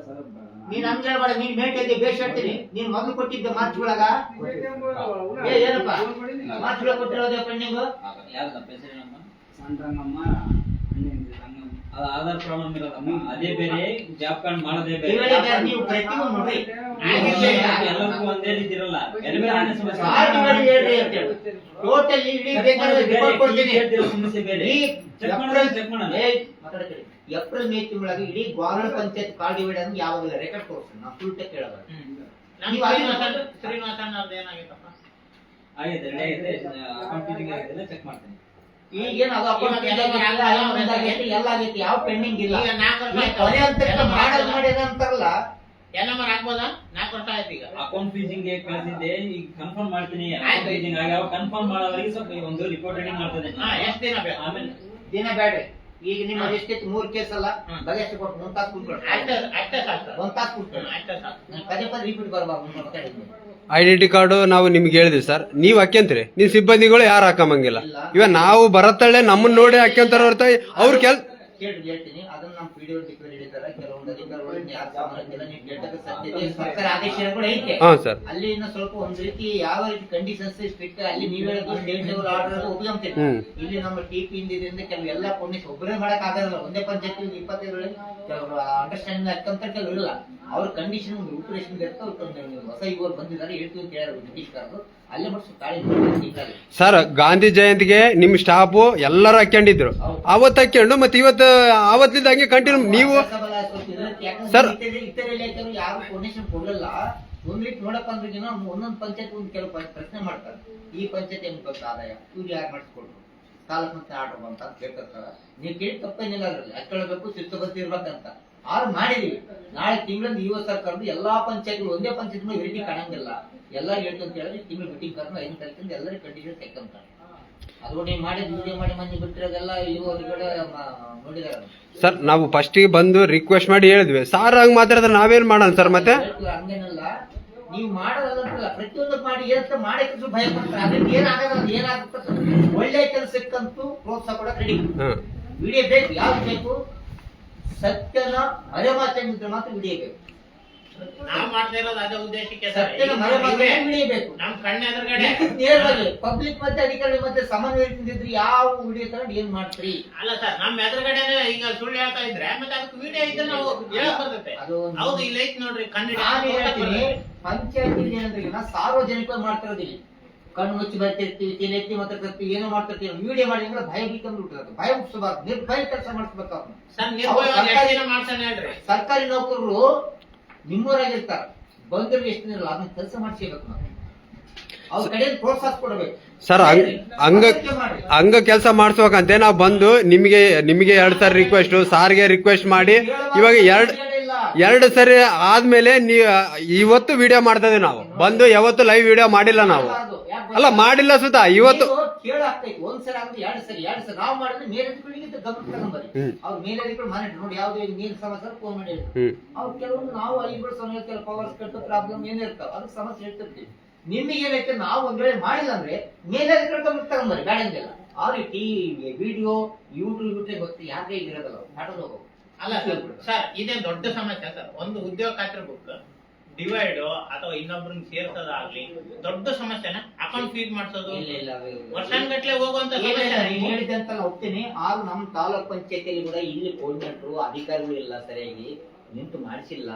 ನೀನ್ ಹಂಗ ಹೇಳ್ಬೇಡ. ನೀನ್ ಮೇಟ್ ಇದ್ದೆ ಬೇಷ್ ಹೇಳ್ತೀನಿ. ನೀನ್ ಮೊದಲು ಕೊಟ್ಟಿದ್ದೆ ಮಾರ್ಚ್ಗಳಾಗ ಏನಪ್ಪ ಮಾರ್ಚ್ಗಳ ಕೊಟ್ಟಿರೋದೇ ಪೆಂಡಿಂಗ್. ಆಧಾರ್ ಪ್ರಾಬ್ಲಮ್ ಇರೋದಮ್ಮ, ಅದೇ ಬೇರೆ, ಜಾಬ್ ಕಾರ್ಡ್ ಮಾಡೋದೇ ಬೇರೆ. ನೀವು ಪ್ರತಿಯೊಂದು ನೋಡ್ರಿ, ಎಲ್ಲರಿಗೂ ಒಂದೇ ರೀತಿ ಇರಲ್ಲ. ಟೋಟಲಿ ಇಡೀ ಬೇಕಾದ್ರೆ ರಿಪೋರ್ಟ್ ಕೊಡ್ತೀನಿ. ಸಮಸ್ಯೆ ಬೇರೆ. ಚೆಕ್ ಮಾಡೋಣ. ಏಪ್ರಿಲ್ ಮೇ ತಿಂಗಳಾಗ ಇಡೀ ಗ್ವಾಲ್ವಾಡ ಪಂಚಾಯತ್ ಕಾರ್ಡ್ ಡಿವೈಡ್ ಅಂದ್ರೆ ಯಾವಾಗಲ್ಲ ರೆಕಾರ್ಡ್ ತೋರಿಸ್ತೀನಿ. ನಾವು ಫುಲ್ ಟೆಕ್ ಹೇಳೋದು. ಶ್ರೀನಿವಾಸಣ್ಣ ಅವ್ರದ್ದು ಏನಾಗಿತ್ತಪ್ಪ? ಆಗಿದೆ, ರೆಡಿ ಆಗಿದೆ, ಅಕೌಂಟ್ ಆಗಿದೆ, ಚೆಕ್ ಮಾಡ್ತೀನಿ. ಈಗೇನು ಅದು ಅಕೌಂಟ್ ಎಲ್ಲ ಆಗೈತಿ, ಯಾವ ಪೆಂಡಿಂಗ್ ಇಲ್ಲ. ಈಗ 4 ವರ್ಷ ಕೊನೆ ಅಂತ ಮಾಡೋದು ಮಾಡಿದ ಅಂತಾರಲ್ಲ, NMR ಹಾಕ್ಬೋದಾ? 4 ವರ್ಷ ಆಯ್ತು. ಈಗ ಅಕೌಂಟ್ ಫೀಸಿಂಗ್ ಕಳಿಸಿದ್ದೆ, ಈಗ ಕನ್ಫರ್ಮ್ ಮಾಡ್ತೀನಿ. ಅಕೌಂಟ್ ಫೀಸಿಂಗ್ ಆಗ್ಯಾವ, ಕನ್ಫರ್ಮ್ ಮಾಡೋವರೆಗೆ ಸ್ವಲ್ಪ ಒಂದು ರಿಪೋರ್ಟ್ ರೆಡಿ ಮಾಡ್ತೇನೆ. ಎಷ್ಟು ದಿನ ಬೇಕು? ಆಮೇಲೆ ದಿನ ಬೇಡ. ಈಗ ನಿಮ್ಮ ಎಷ್ಟೈತಿ 3 ಕೇಸ್ ಅಲ್ಲ, ಬಗೆಹರಿಸಿ ಕೊಟ್ಟು 1 ತಾಸು ಕೂತ್ಕೊಳ್ಳಿ. ಅಷ್ಟೇ ಸಾಕು. 1 ತಾಸು ಕೂತ್ಕೊಳ್ಳಿ. ಅಷ್ಟೇ ಸಾಕು. ಪದೇ ಪದೇ ರಿಪೀಟ್ ಬರಬಾರ್ದು. ಐಡೆಂಟಿ ಕಾರ್ಡು ನಾವು ನಿಮ್ಗೆ ಹೇಳಿದ್ವಿ ಸರ್, ನೀವ್ ಹಾಕ್ಯಂತೀರಿ, ನಿಮ್ ಸಿಬ್ಬಂದಿಗಳು ಯಾರು ಹಾಕಂಗಿಲ್ಲ. ಇವಾಗ ನಾವು ಬರತ್ತಳ್ಳೆ ನಮ್ಮನ್ನ ನೋಡಿ ಹಾಕ್ಯಂತಾರ ಹೊರತ ಅವ್ರ ಕೇಳಿ ಹೇಳ್ತೀನಿ. ಅದನ್ನ ನಮ್ಮ ವಿಡಿಯೋ ಡಿಕ್ಲೇರ್ ಹಿಡಿತಾರೆ. ಕೆಲವೊಂದು ಅಧಿಕಾರಿಗಳು ಯಾರು ಸಾಮಾನ್ಯ ನೀವು ಕೇಳ್ತಕ್ಕ ಸತ್ಯತೆ ಸರ್ಕಾರ ಆದೇಶಗಳು ಐತೆ. ಸರ್, ಅಲ್ಲಿ ಇನ್ನು ಸ್ವಲ್ಪ ಒಂದ್ ರೀತಿ ಯಾವ ರೀತಿ ಕಂಡೀಷನ್ಸ್ ಸ್ಟ್ರಿಕ್ಟ್, ಅಲ್ಲಿ ನೀವು ಹೇಳೋದು ಸ್ಟೇಟ್ ಲೆವೆಲ್ ಆರ್ಡರ್ ಒಪ್ಕೊಂತೀವಿ. ಇಲ್ಲಿ ನಮ್ಮ TP ಇಂದಿಂದ ಕೆಲವು ಎಲ್ಲ ಪೊಲೀಸ್ ಒಬ್ಬರೇ ಮಾಡಕ್ ಆಗಲ್ಲ. ಒಂದೇ ಪಂಚಾಯತ್ 25 ಕೆಲವರು ಅಂಡರ್ಸ್ಟ್ಯಾಂಡಿಂಗ್ ಆಗ್ತಂತ ಕೆಲವು ಇಲ್ಲ. ಅವ್ರ ಕಂಡೀಷನ್ ರೂಪರೇಷನ್ ಇರುತ್ತೆ. ಅವ್ರು ಹೊಸ ಇವರು ಬಂದಿದ್ದಾರೆ ಹೇಳ್ತೀವಿ ಅಂತ ಹೇಳಿದ್ರು ಬ್ರಿಟಿಷ್ಕಾರರು, ಅಲ್ಲೇ ಬರ್ಸು ತಾಳಿ ತಿಂಗಳಲ್ಲಿ. ಸರ್ ಗಾಂಧಿ ಜಯಂತಿಗೆ ನಿಮ್ ಸ್ಟಾಫು ಎಲ್ಲರೂ ಹಾಕೊಂಡಿದ್ರು, ಅವತ್ತು ಹಾಕೊಂಡು ಮತ್ತೆ ಇವತ್ತು ಅವತ್ತಿಂದ ಹಂಗೆ ಕಂಟಿನ್ಯೂ ನೀವು ಸರ್ ಇತರ ಇಲಾಖೆಯವರು ಯಾರು ಡೊನೇಷನ್ ಕೊಡಲ್ಲ. ಒಂದ್ ರೀತಿ ನೋಡಪ್ಪ ಅಂದ್ರೆ ಒಂದೊಂದು ಪಂಚಾಯತ್ ಒಂದು ಕೆಲವು ಪ್ರಶ್ನೆ ಮಾಡ್ತಾರೆ, ಈ ಪಂಚಾಯತ್ ಹೆಂಗ್ ಬಂತ ಆದಾಯ, ಇವ್ರು ಯಾರು ಮಾಡಿಸ್ಕೊಡ್ರು, ತಾಲೂಕ್ ಮತ್ತೆ ಆರ್ಡರ್ ಬಂತ ಅಂತ ಕೇಳ್ತಿರ್ತಾರ. ನೀವು ಕೇಳಿ ತಪ್ಪೇನಿಲ್ಲ ಅದ್ರಲ್ಲಿ, ಅಕ್ಕಳಬೇಕು ಶಿಸ್ತುಬದ್ಧ ಇರ್ಬೇಕಂತ. ಆರು ಮಾಡಿದೀವಿ. ನಾಳೆ ತಿಂಗಳಿಂದ ಯುವ ಸರ್ಕಾರದ ಎಲ್ಲಾ ಪಂಚಾಯತ್ಗಳು ಒಂದೇ ಪಂಚಾಯತ್ ವೆರೈಟಿ ಕಾಣಂಗಿಲ್ಲ, ಎಲ್ಲ ಹೇಳ್ತು ಅಂತ ಹೇಳಿದ್ರೆ ತಿಂಗಳು ಮೀಟಿಂಗ್ ಕರ್ಕೊಂಡು 5 ತಾರೀಕಿಂದ ಎಲ್ಲರೂ ಕಂಟಿನ್ಯೂ ತೆಕ್ಕಂತಾರೆ. ಅದು ನೀವು ಮಾಡಿ ವಿಡಿಯೋ ಮಾಡಿ ಮಂದಿ ಬಿಟ್ಟಿರೋದೆಲ್ಲ ಯುವಕರುಗಳ ನೋಡಿದಾರೆ. ಸರ್ ನಾವು ಫಸ್ಟಿಗೆ ಬಂದು ರಿಕ್ವೆಸ್ಟ್ ಮಾಡಿ ಹೇಳಿದ್ವಿ, ಸಾರ್ ಹಂಗ್ ಮಾತಾಡಿದ್ರೆ ನಾವೇನ್ ಮಾಡೋಣ ಸರ್ ಮತ್ತೆ? ಹಂಗೇನಲ್ಲ, ನೀವು ಮಾಡೋದಲ್ಲ ಪ್ರತಿಯೊಂದು ಮಾಡಿ ಏನಂತ ಮಾಡಕ್ಕೆ ಭಯ ಪಡ್ತಾರೆ. ಅದಕ್ಕೆ ಏನಾಗಲ್ಲ, ಏನಾಗುತ್ತೆ ಒಳ್ಳೆ ಕೆಲಸಕ್ಕಂತೂ ಪ್ರೋತ್ಸಾಹ ಕೊಡಕ್ ರೆಡಿ. ವಿಡಿಯೋ ಬೇಕು, ಯಾವ್ದು ಬೇಕು? ಸತ್ಯನ ಮರೆಮಾಚಂಗಿದ್ರೆ ಮಾತ್ರ ವಿಡಿಯೋ ಬೇಕು. ನಾವ್ ಮಾಡ್ತಾ ಇರೋದು ಅದೇ ಉದ್ದೇಶಕ್ಕೆ ಸರ್. ಸತ್ಯನ ಮರೆಮಾಚಂಗಿದ್ರೆ ವಿಡಿಯೋ ಬೇಕು. ನಮ್ ಕಣ್ಣ ಎದುರುಗಡೆ ನೇರವಾಗಿ ಪಬ್ಲಿಕ್ ಮತ್ತೆ ಅಧಿಕಾರಿ ಮತ್ತೆ ಸಮನ್ವಯದಿಂದಿದ್ರೆ ಯಾವ ವಿಡಿಯೋ ತಗೊಂಡು ಏನ್ ಮಾಡ್ತೀರಿ? ಅಲ್ಲ ಸರ್, ನಮ್ ಎದುರುಗಡೆನೆ ಈಗ ಸುಳ್ಳು ಹೇಳ್ತಾ ಇದ್ರೆ ಮತ್ತೆ ಅದಕ್ಕೆ ವಿಡಿಯೋ ಇದ್ರೆ ನಾವು ಹೇಳಕ್ ಬರ್ತೈತೆ. ಹೌದು, ಇಲ್ಲ ಐತ್ ನೋಡ್ರಿ ಕನ್ನಡ. ಪಂಚಾಯತಿ ಏನಂದ್ರೆ ಸಾರ್ವಜನಿಕವಾಗಿ ಮಾಡ್ತಿರೋದಿಲ್ಲ, ಕಣ್ಣು ಮುಚ್ಚಿ ಬರ್ತಿರ್ತೀವಿ, ತಿನ್ನೆತ್ತಿ ಮಾತಾಡ್ತಿರ್ತೀವಿ, ಏನೋ ಮಾಡ್ತಿರ್ತೀವಿ. ವಿಡಿಯೋ ಮಾಡಿ ಅಂದ್ರೆ ಭಯ ಬಿಕ್ಕಂದ್ರೆ ಬಿಟ್ಟಿರೋದು, ಭಯ ಮುಗಿಸಬಾರ್ದು, ನಿರ್ಭಯ ಕೆಲಸ ಮಾಡಿಸ್ಬೇಕು ಅವ್ರನ್ನ. ಸರ್ಕಾರಿ ನೌಕರರು ನಿಮ್ಮೂರಾಗಿರ್ತಾರ, ಬಂದ್ರೆ ಎಷ್ಟು ಇರಲ್ಲ, ಅದನ್ನ ಕೆಲಸ ಮಾಡಿಸ್ಬೇಕು ನಾವು. ಅವ್ರ ಕಡೆ ಪ್ರೋತ್ಸಾಹ ಕೊಡಬೇಕು ಸರ್. ಹಂಗ ಕೆಲಸ ಮಾಡಿಸ್ಬೇಕಂತೆ ನಾವು ಬಂದು ನಿಮಗೆ 2 ಸಾರಿ ರಿಕ್ವೆಸ್ಟ್, ಸಾರ್ಗೆ ರಿಕ್ವೆಸ್ಟ್ ಮಾಡಿ ಇವಾಗ 2 ಸರಿ ಆದ್ಮೇಲೆ ಇವತ್ತು ವಿಡಿಯೋ ಮಾಡ್ತಾ ಇದೀವಿ. ನಾವು ಬಂದು ಯಾವತ್ತು ಲೈವ್ ವಿಡಿಯೋ ಮಾಡಿಲ್ಲ ನಾವು. ಅಲ್ಲ ಮಾಡಿಲ್ಲ ಸುತ್ತ ಇವತ್ತು ಕೇಳಾಗ್ತೈತಿ. ಒಂದ್ಸಲ ಅಂದ್ರೆ 2 ಸರಿ ನಾವು ಮಾಡಿದ್ರೆ ಮೇಲಧಿಕಾರಿಗೆ ಗಮನ ತಗೊಂಬರಿ. ಅವ್ರ ಮೇಲಧಿಕಾರಿ ಮಾನಿಟರ್ ನೋಡಿ ಯಾವ್ದು ನೀರ್ ಸಮಸ್ಯೆ ಫೋನ್ ಮಾಡಿ ಅವ್ರು ಕೆಲವೊಂದು ನಾವು ಐದು ಸಮಯ ಕೆಲವು ಪವರ್ಸ್ ಕಟ್ಟು ಪ್ರಾಬ್ಲಮ್ ಏನಿರ್ತಾವ ಅದಕ್ಕೆ ಸಮಸ್ಯೆ ಹೇಳ್ತಿರ್ತೀವಿ. ನಿಮಗೆ ಏನೈತೆ ನಾವು ಒಂದ್ ವೇಳೆ ಮಾಡಿಲ್ಲ ಅಂದ್ರೆ ಮೇಲಧಿಕಾರಿ ಗಮನ ತಗೊಂಬರಿ, ಬೇಡಂಗಿಲ್ಲ. ಅವ್ರಿಗೆ ಟಿವಿ ವಿಡಿಯೋ ಯೂಟ್ಯೂಬ್ ಗೊತ್ತು ಯಾಕೆ ಇರೋದಲ್ಲ, ಆಟೋದು ಹೋಗೋ. ಅಲ್ಲ ಸರ್, ಇದೇ ದೊಡ್ಡ ಸಮಸ್ಯೆ ಸರ್. ಒಂದು ಉದ್ಯೋಗ ಖಾತ್ರಿ ಬುಕ್ ಡಿವೈಡ್ ಅಥವಾ ಇನ್ನೊಬ್ರನ್ನ ಸೇರ್ಸೋದಾಗ್ಲಿ ದೊಡ್ಡ ಸಮಸ್ಯೆನ. ಅಕೌಂಟ್ ಫೀಡ್ ಮಾಡಿಸೋದು ವರ್ಷಾನ್ಗಟ್ಲೆ ಹೋಗುವಂತ ಹೇಳಿದೆ ಅಂತ ಹೋಗ್ತೀನಿ. ಆದ್ರೂ ನಮ್ ತಾಲೂಕ್ ಪಂಚಾಯತಿಯಲ್ಲಿ ಕೂಡ ಇಲ್ಲಿ ಕೋರ್ಡಿನೇಟರ್ ಅಧಿಕಾರಿಗಳು ಇಲ್ಲ ಸರಿಯಾಗಿ ನಿಂತು ಮಾಡಿಸಿಲ್ಲ.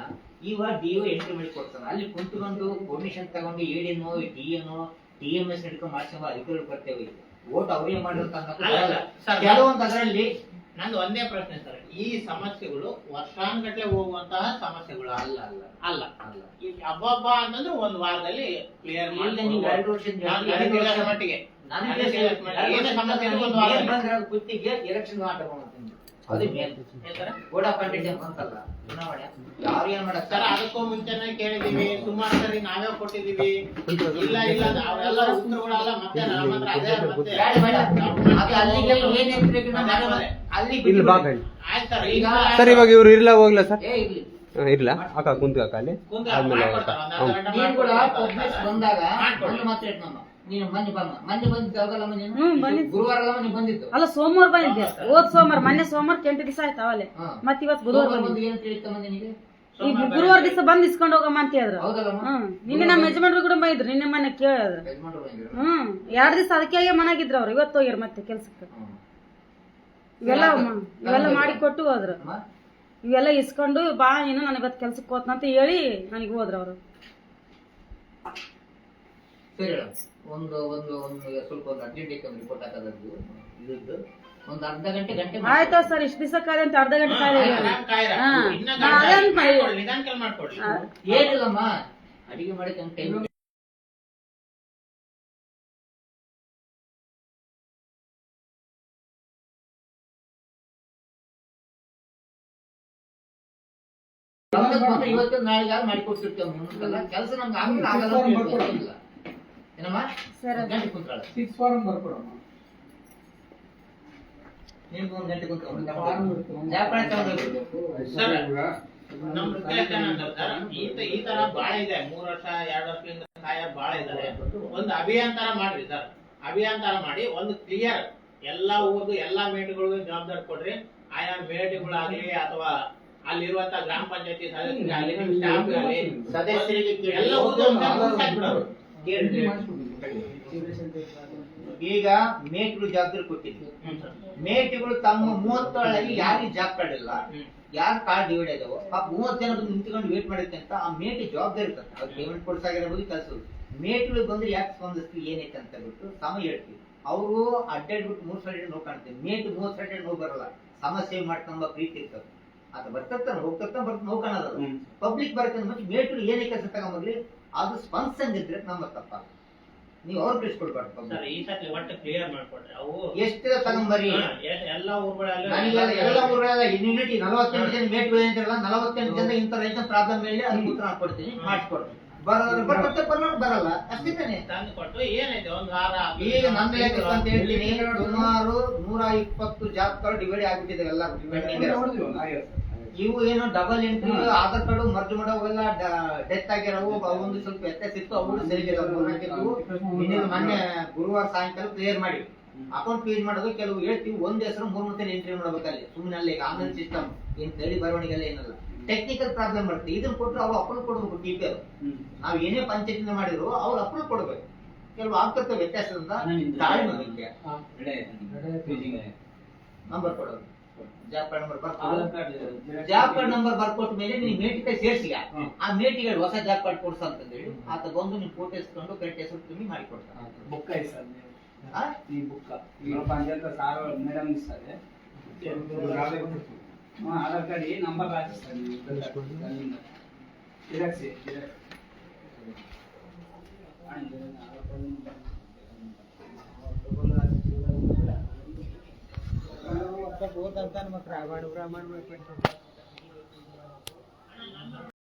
ಇವಾಗ ಡಿಒ ಎಂಟ್ರಿ ಮಾಡಿ ಕೊಡ್ತಾನೆ, ಅಲ್ಲಿ ಕುಂತ್ಕೊಂಡು ಪರ್ಮಿಷನ್ ತಗೊಂಡು ಎಡಿನೋ ಡಿಎನೋ ಟಿಎಂಎಸ್ ಹಿಡ್ಕೊಂಡು ಮಾಡಿಸೋ ಅಧಿಕಾರಿಗಳು ಬರ್ತೇವೆ. ಓಟ್ ಅವರೇ ಮಾಡಿರ್ತಾರ ಕೆಲವೊಂದು. ಅದರಲ್ಲಿ ನಂದು ಒಂದೇ ಪ್ರಶ್ನೆ ಸರ್, ಈ ಸಮಸ್ಯೆಗಳು ವರ್ಷಾನ್ಗಟ್ಲೆ ಹೋಗುವಂತಹ ಸಮಸ್ಯೆಗಳು ಅಲ್ಲ ಅಲ್ಲ ಅಲ್ಲ ಅಲ್ಲ ಈಗ ಹಬ್ಬ ಅಂತಂದ್ರೆ ಒಂದ್ ವಾರದಲ್ಲಿ ಕ್ಲಿಯರ್ ಮಾಡಿ 2 ವರ್ಷದ ಮಟ್ಟಿಗೆ ಕುತ್ತಿಗೆ ಎಲೆಕ್ಷನ್ ಆಟ ಅದು ಮೇನ್ ಬೋರ್ಡ್ ಆಫ್ ಕಂಡಕ್ಟ್ ಅಂತಲ್ಲ ಚುನಾವಣೆ. ಯಾರು ಏನ್ ಸರ್ ಅದಕ್ಕೂ ಮುಂಚೆನೆ ಕೇಳಿದೀವಿ, ಸುಮಾರು ಸರಿ ನಾವೇ ಕೊಟ್ಟಿದೀವಿ. ಇಲ್ಲ ಇಲ್ಲ ಅವೆಲ್ಲ ಉತ್ತರಗಳೆಲ್ಲ ಮತ್ತೆ ನಮ್ಮ ಹತ್ರ ಅದೇ ಮತ್ತೆ ಸರ್ ಇವಾಗ ಇವ್ರು ಇರ್ಲಾ ಹೋಗ್ಲಾ ಸರ್? ಇರ್ಲಾ ಅಕ್ಕ ಕುಂತ ಅಲ್ಲಿ ಆದ್ಮೇಲೆ ಬಂದಾಗ ನೀನು ಗುರುವಾರ ಬಂದಿತ್ತು ಅಲ್ಲ ಸೋಮವಾರ ಬಂದಿದ್ದೆ, ಹೋದ್ ಸೋಮವಾರ, ಮೊನ್ನೆ ಸೋಮವಾರ 8 ದಿವಸ ಆಯ್ತು ಅವಲೆ. ಮತ್ ಇವತ್ತು ಗುರುವಾರ ಈಗ ಗುರುವಾರ ದಿವಸ ಬಂದ್ ಇಸ್ಕೊಂಡ್ ಹೋಗಮ್ಮ ಅಂತ ಹೇಳಿದ್ರು. ನಿನ್ನೆ ನಮ್ಮ ಯಜಮಾನ್ರು ಕೂಡ ಬಂದಿದ್ರು, ನಿನ್ನೆ ಮೊನ್ನೆ ಕೇಳಿದ್ರು. 2 ದಿವಸ ಅದಕ್ಕೆ ಮನಾಗಿದ್ರು ಅವ್ರು. ಇವತ್ತು ಹೋಗ್ಯಾರ ಮತ್ತೆ ಕೆಲ್ಸಕ್ಕೆ. ಇವೆಲ್ಲ ಮಾಡಿ ಕೊಟ್ಟು ಹೋದ್ರು. ಇವೆಲ್ಲ ಇಸ್ಕೊಂಡು ಬಾ ನೀನು ನಾನು ಇವತ್ತು ಕೆಲ್ಸಕ್ಕೆ ಹೋತ್ನಂತ ಹೇಳಿ ನನಗೆ ಹೋದ್ರು ಅವರು. ಒಂದು ಒಂದು ಒಂದು ಸ್ವಲ್ಪ ಒಂದು ಅರ್ಜೆಂಟ್ ರಿಪೋರ್ಟ್ ಹಾಕೋದು ಇದ್ದು ಒಂದು ಅರ್ಧ ಗಂಟೆ ಆಯ್ತಾ ಸರ್? ಇಷ್ಟು ದಿವಸ ಕಾಯ್ದೆ ಅಂತ ಅರ್ಧ ಗಂಟೆ ಏನಿಲ್ಲಮ್ಮ, ಅಡಿಗೆ ಮಾಡಕ್ಕೆ ಟೈಮ್ ಇವತ್ತು ನಾಳೆಗೆ ಮಾಡಿ ಕೊಡ್ತಿರ್ತೇವೆ. ಕೆಲಸ ನಮ್ಗೆ ಆಗಲ್ಲ ಏನಮ್ಮ ಗಂಟೆ ಕುಂತ್ರಾಳ 6 ಫಾರಂ ಬರ್ಕೊಡಮ್ಮ. ನೀವು 1 ಗಂಟೆ ಕುಂತ್ಕೊಂಡು ಈ ತರ ಬಾಳ ಇದೆ. 3 ವರ್ಷ 2 ವರ್ಷದಿಂದ ಬಾಳ ಇದ್ದಾರೆ. ಒಂದು ಅಭಿಯಾನ ತರ ಮಾಡ್ರಿ ಸರ್. ಅಭಿಯಾನ ತರ ಮಾಡಿ ಒಂದು ಕ್ಲಿಯರ್ ಎಲ್ಲಾ ಊರ್ದು ಎಲ್ಲಾ ಮೇಟುಗಳಿಗೂ ಜವಾಬ್ದಾರಿ ಕೊಡ್ರಿ. ಆಯಾ ಮೇಟುಗಳಾಗ್ಲಿ ಅಥವಾ ಅಲ್ಲಿರುವಂತ ಗ್ರಾಮ ಪಂಚಾಯತಿ ಸದಸ್ಯರಿಗೆ ಎಲ್ಲ ಈಗ ಮೇಟ್ರು ಜವಾಬ್ದಾರಿ ಕೊಟ್ಟಿದ್ವಿ. ಮೇಟಿಗಳು ತಮ್ಮ 37 ಯಾರಿಗೆ ಜಾಬ್ ಕಾರ್ಡ್ ಇಲ್ಲ, ಯಾರು ಕಾರ್ಡ್ ಡಿವೈಡ್ ಇದಾವೋ ಆ 30 ಜನ ಬಂದು ನಿಂತ್ಕೊಂಡು ವೇಟ್ ಮಾಡಿದ್ದೆ ಅಂತ ಆ ಮೇಟಿ ಜವಾಬ್ದಾರಿ ಇರ್ತದೆ. ಅವ್ರು ಪೇಮೆಂಟ್ ಕೊಡ್ಸಾಗಿರ್ಬೋದು, ಕೆಲಸಗಳು ಮೇಟಿಗಳು ಬಂದ್ರೆ ಯಾಕೆ ಸ್ಪಂದಿಸ್ತೀವಿ ಏನೈತೆ ಅಂತ ಬಿಟ್ಟು ಸಮಯ ಹೇಳ್ತೀವಿ. ಅವರು ಅಡ್ಡಾಡ್ಬಿಟ್ಟು 3 ಸೈಡ್ ನೋವು ಕಾಣ್ತೀವಿ, ಮೇಟಿ 30 ಸೈಡ್ ನೋವು ಬರಲ್ಲ, ಸಮಸ್ಯೆ ಮಾಡ್ಕೊಂಬ ಪ್ರೀತಿ ಇರ್ತದೆ. ಅದು ಬರ್ತಾನೆ ಹೋಗ್ತಾನೆ ಬರ್ತ ನೋವು ಕಾಣೋದಲ್ಲ. ಪಬ್ಲಿಕ್ ಬರ್ತದೆ ಮತ್ತೆ ಮೇಟಿಗಳು ಏನೇ ಕೆಲಸ ತಗೊಂಬರ್ಲಿ ಅದು ಸ್ಪಂದಿಸಂಗಿದ್ರೆ ನಮ್ಮ ತಪ್ಪ. ನೀವು ಅವ್ರು ಬಿಡಿಸ್ಕೊಡ್ಬಾರ್ದು. ಸರ್ ಈ ಸತಿ ಒಟ್ಟು ಕ್ಲಿಯರ್ ಮಾಡ್ಕೊಡ್ರಿ. ಅವು ಎಷ್ಟು ತಗೊಂಬರಿ ಎಲ್ಲಾ ಊರುಗಳಲ್ಲಿ ನನಗೆಲ್ಲ ಎಲ್ಲ ಊರಲ್ಲ ಯೂನಿಟಿ 48 ಜನ ಮೇಟ್ಗಳು ಏನಿರಲ್ಲ, 48 ಜನ ಇಂಥ ರೈತ ಪ್ರಾಬ್ಲಮ್ ಹೇಳಿ ಅದಕ್ಕೆ ಉತ್ತರ ಕೊಡ್ತೀನಿ, ಮಾಡಿಸ್ಕೊಡ್ತೀನಿ. ಬರೋರು ಬರ್ತಾರೆ, ಬರೋರು ಬರಲ್ಲ, ಅಷ್ಟೇ ತಾನೆ. ತಂದು ಕೊಟ್ಟು ಏನೈತೆ ಒಂದ್ ವಾರ ಈಗ ನಮ್ಮ ಲೆಕ್ಕ ಅಂತ ಹೇಳ್ತೀನಿ, ಸುಮಾರು 120 ಜಾಬ್ ಕಾರ್ಡ್ ಡಿವೈಡ್ ಆಗ್ಬಿಟ್ಟಿದೆ ಎಲ್ಲ ಪೆಂಡಿಂಗ್. ಇವು ಏನು double entry Aadhaar card merge ಮಾಡೋವೆಲ್ಲ ಡೆತ್ ಆಗಿರೋವು, ಒಂದು ಸ್ವಲ್ಪ ವ್ಯತ್ಯಾಸ ಇತ್ತು, ಅವು ಸರಿಗೆ ಮೊನ್ನೆ ಗುರುವಾರ ಸಾಯಂಕಾಲ ಕ್ಲಿಯರ್ ಮಾಡಿ ಅಕೌಂಟ್ ಫೀಸ್ ಮಾಡೋದು. ಕೆಲವು ಹೇಳ್ತೀವಿ ಒಂದ್ ಹೆಸರು 3 ಮತ್ತೆ ಎಂಟ್ರಿ ಮಾಡ್ಬೇಕಲ್ಲಿ, ಸುಮ್ಮನೆ ಅಲ್ಲಿ ಆನ್ಲೈನ್ ಸಿಸ್ಟಮ್ ಏನ್ ಕೈಲಿ ಬರವಣಿಗೆಲ್ಲ ಏನಲ್ಲ, ಟೆಕ್ನಿಕಲ್ ಪ್ರಾಬ್ಲಮ್ ಬರುತ್ತೆ. ಇದನ್ನ ಕೊಟ್ಟರೆ ಅವ್ರು ಅಪ್ರೂವ್ ಕೊಡ್ಬೇಕು. ಟಿಪಿ ನಾವ್ ಏನೇ ಪಂಚಾಯತ್ ಮಾಡಿದ್ರು ಅವ್ರು ಅಪ್ರೂವ್ ಕೊಡ್ಬೇಕು. ಕೆಲವು ಆಗ್ತಕ್ಕ ವ್ಯತ್ಯಾಸದಿಂದ ತಾಳ್ಮೆ ಮುಖ್ಯ. ನಂಬರ್ ಕೊಡೋದು, job card number job card number ಬರ್ಕೊಟ್ಟ ಮೇಲೆ ನೀವು ಮೇಟಿಗೆ ಸೇರ್ಸಿಗ ಆ ಮೇಟಿಗೆ ಹೊಸ ಜಾಬ್ ಕಾರ್ಡ್ ಕೊಡ್ಸ ಅಂತಂದೇಳಿ ಆತ ಬಂದು ನೀವು ಫೋಟೋ ಇಸ್ಕೊಂಡು ಕರೆಕ್ಟ್ ಹೆಸರು ತುಂಬಿ ಮಾಡಿ ಕೊಡ್ತಾರೆ. ಬುಕ್ ಐತೆ ಸರ್ ಈ ಬುಕ್ ಪಂಚಾಯತ್ ಸಾರು ಮೇಡಮ್ ಇರ್ತಾರೆ, ಆಧಾರ್ ಕಾರ್ಡ್ ಈ ನಂಬರ್ ರಾಜಿಸ್ತಾರೆ ಹೋದಂತ ಮಕ್ಕಳು